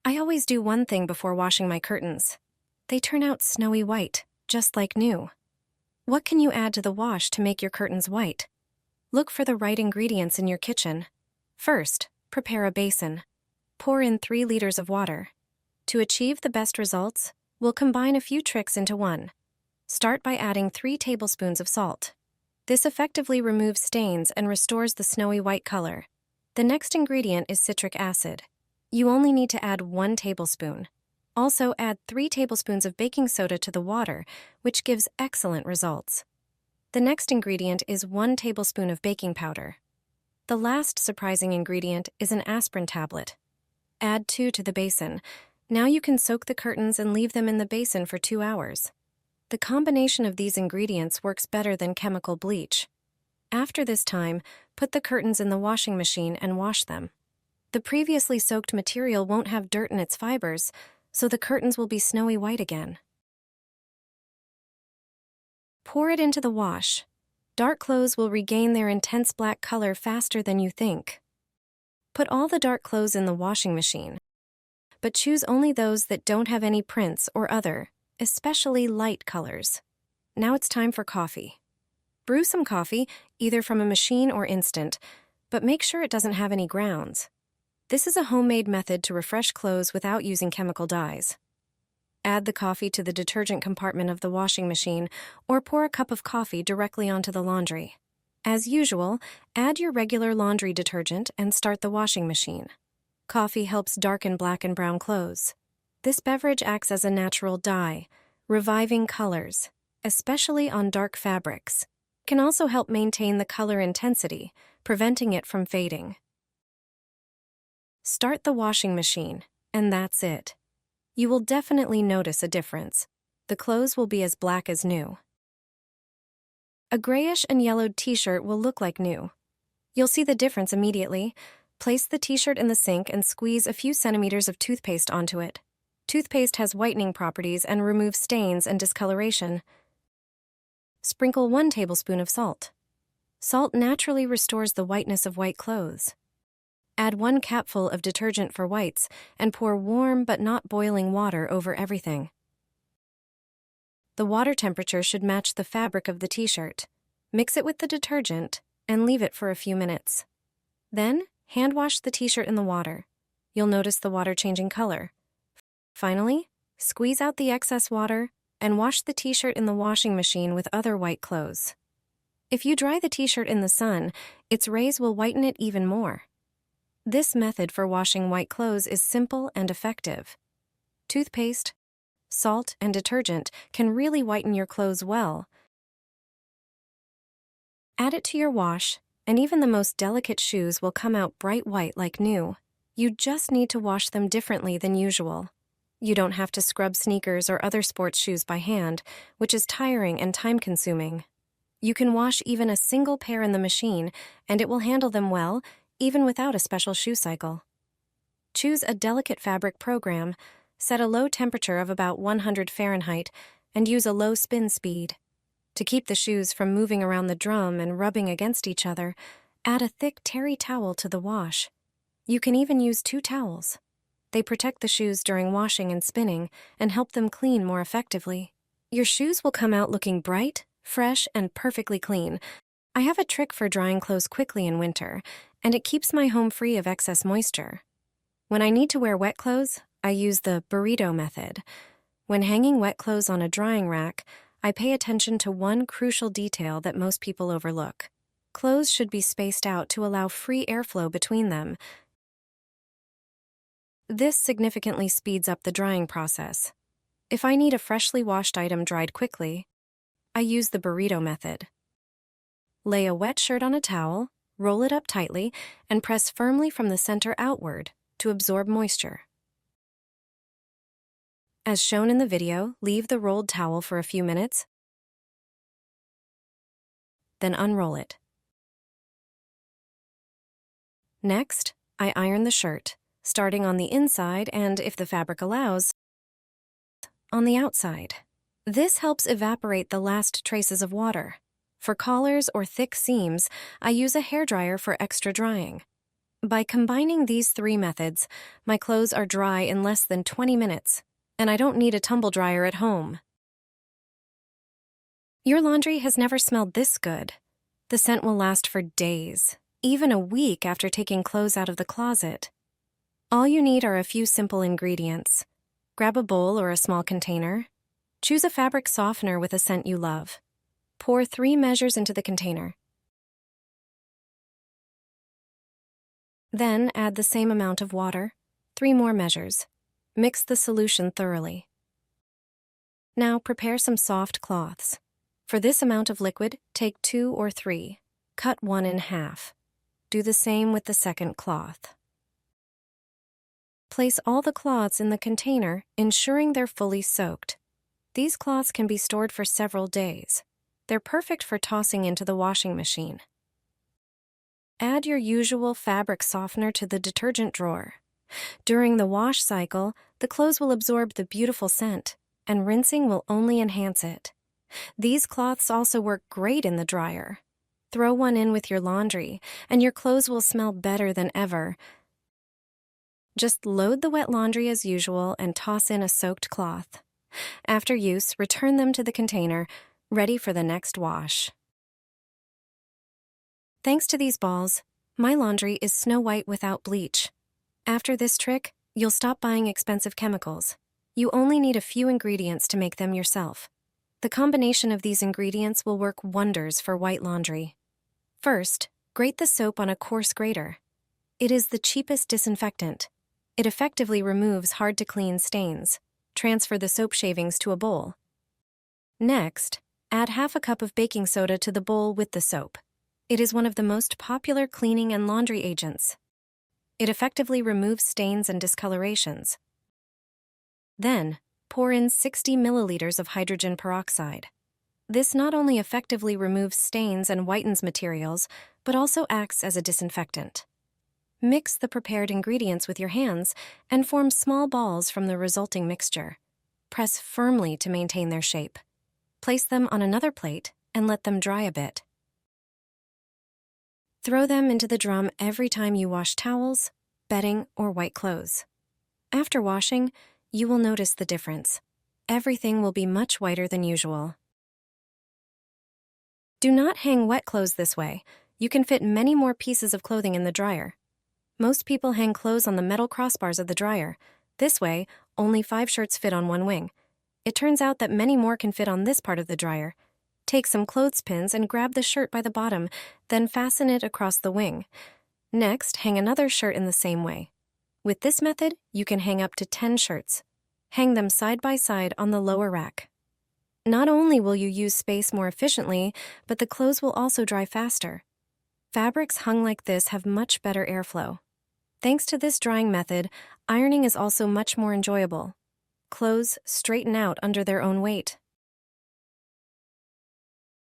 I always do one thing before washing my curtains. They turn out snowy white, just like new. What can you add to the wash to make your curtains white? Look for the right ingredients in your kitchen. First, prepare a basin. Pour in 3 liters of water. To achieve the best results, we'll combine a few tricks into one. Start by adding 3 tablespoons of salt. This effectively removes stains and restores the snowy white color. The next ingredient is citric acid. You only need to add 1 tablespoon. Also add 3 tablespoons of baking soda to the water, which gives excellent results. The next ingredient is 1 tablespoon of baking powder. The last surprising ingredient is an aspirin tablet. Add 2 to the basin. Now you can soak the curtains and leave them in the basin for 2 hours. The combination of these ingredients works better than chemical bleach. After this time, put the curtains in the washing machine and wash them. The previously soaked material won't have dirt in its fibers, so the curtains will be snowy white again. Pour it into the wash. Dark clothes will regain their intense black color faster than you think. Put all the dark clothes in the washing machine, but choose only those that don't have any prints or other, especially light colors. Now it's time for coffee. Brew some coffee, either from a machine or instant, but make sure it doesn't have any grounds. This is a homemade method to refresh clothes without using chemical dyes. Add the coffee to the detergent compartment of the washing machine or pour a cup of coffee directly onto the laundry. As usual, add your regular laundry detergent and start the washing machine. Coffee helps darken black and brown clothes. This beverage acts as a natural dye, reviving colors, especially on dark fabrics. It can also help maintain the color intensity, preventing it from fading. Start the washing machine, and that's it. You will definitely notice a difference. The clothes will be as black as new. A grayish and yellowed t-shirt will look like new. You'll see the difference immediately. Place the t-shirt in the sink and squeeze a few centimeters of toothpaste onto it. Toothpaste has whitening properties and removes stains and discoloration. Sprinkle 1 tablespoon of salt. Salt naturally restores the whiteness of white clothes. Add 1 capful of detergent for whites and pour warm but not boiling water over everything. The water temperature should match the fabric of the t-shirt. Mix it with the detergent and leave it for a few minutes. Then, hand wash the t-shirt in the water. You'll notice the water changing color. Finally, squeeze out the excess water and wash the t-shirt in the washing machine with other white clothes. If you dry the t-shirt in the sun, its rays will whiten it even more. This method for washing white clothes is simple and effective. Toothpaste, salt, and detergent can really whiten your clothes well. Add it to your wash, and even the most delicate shoes will come out bright white like new. You just need to wash them differently than usual. You don't have to scrub sneakers or other sports shoes by hand, which is tiring and time-consuming. You can wash even a single pair in the machine, and it will handle them well, even without a special shoe cycle. Choose a delicate fabric program, set a low temperature of about 100 Fahrenheit, and use a low spin speed. To keep the shoes from moving around the drum and rubbing against each other, add a thick terry towel to the wash. You can even use 2 towels. They protect the shoes during washing and spinning and help them clean more effectively. Your shoes will come out looking bright, fresh, and perfectly clean. I have a trick for drying clothes quickly in winter, and it keeps my home free of excess moisture. When I need to wear wet clothes, I use the burrito method. When hanging wet clothes on a drying rack, I pay attention to one crucial detail that most people overlook. Clothes should be spaced out to allow free airflow between them. This significantly speeds up the drying process. If I need a freshly washed item dried quickly, I use the burrito method. Lay a wet shirt on a towel, roll it up tightly, and press firmly from the center outward to absorb moisture. As shown in the video, leave the rolled towel for a few minutes, then unroll it. Next, I iron the shirt, starting on the inside and, if the fabric allows, on the outside. This helps evaporate the last traces of water. For collars or thick seams, I use a hairdryer for extra drying. By combining these three methods, my clothes are dry in less than 20 minutes, and I don't need a tumble dryer at home. Your laundry has never smelled this good. The scent will last for days, even a week after taking clothes out of the closet. All you need are a few simple ingredients. Grab a bowl or a small container. Choose a fabric softener with a scent you love. Pour 3 measures into the container. Then add the same amount of water, 3 more measures. Mix the solution thoroughly. Now prepare some soft cloths. For this amount of liquid, take 2 or 3. Cut one in half. Do the same with the second cloth. Place all the cloths in the container, ensuring they're fully soaked. These cloths can be stored for several days. They're perfect for tossing into the washing machine. Add your usual fabric softener to the detergent drawer. During the wash cycle, the clothes will absorb the beautiful scent, and rinsing will only enhance it. These cloths also work great in the dryer. Throw one in with your laundry, and your clothes will smell better than ever. Just load the wet laundry as usual and toss in a soaked cloth. After use, return them to the container, ready for the next wash. Thanks to these balls, my laundry is snow white without bleach. After this trick, you'll stop buying expensive chemicals. You only need a few ingredients to make them yourself. The combination of these ingredients will work wonders for white laundry. First, grate the soap on a coarse grater. It is the cheapest disinfectant. It effectively removes hard-to-clean stains. Transfer the soap shavings to a bowl. Next, add half a cup of baking soda to the bowl with the soap. It is one of the most popular cleaning and laundry agents. It effectively removes stains and discolorations. Then, pour in 60 milliliters of hydrogen peroxide. This not only effectively removes stains and whitens materials, but also acts as a disinfectant. Mix the prepared ingredients with your hands and form small balls from the resulting mixture. Press firmly to maintain their shape. Place them on another plate and let them dry a bit. Throw them into the drum every time you wash towels, bedding, or white clothes. After washing, you will notice the difference. Everything will be much whiter than usual. Do not hang wet clothes this way. You can fit many more pieces of clothing in the dryer. Most people hang clothes on the metal crossbars of the dryer. This way, only 5 shirts fit on one wing. It turns out that many more can fit on this part of the dryer. Take some clothespins and grab the shirt by the bottom, then fasten it across the wing. Next, hang another shirt in the same way. With this method, you can hang up to 10 shirts. Hang them side by side on the lower rack. Not only will you use space more efficiently, but the clothes will also dry faster. Fabrics hung like this have much better airflow. Thanks to this drying method, ironing is also much more enjoyable. Clothes straighten out under their own weight.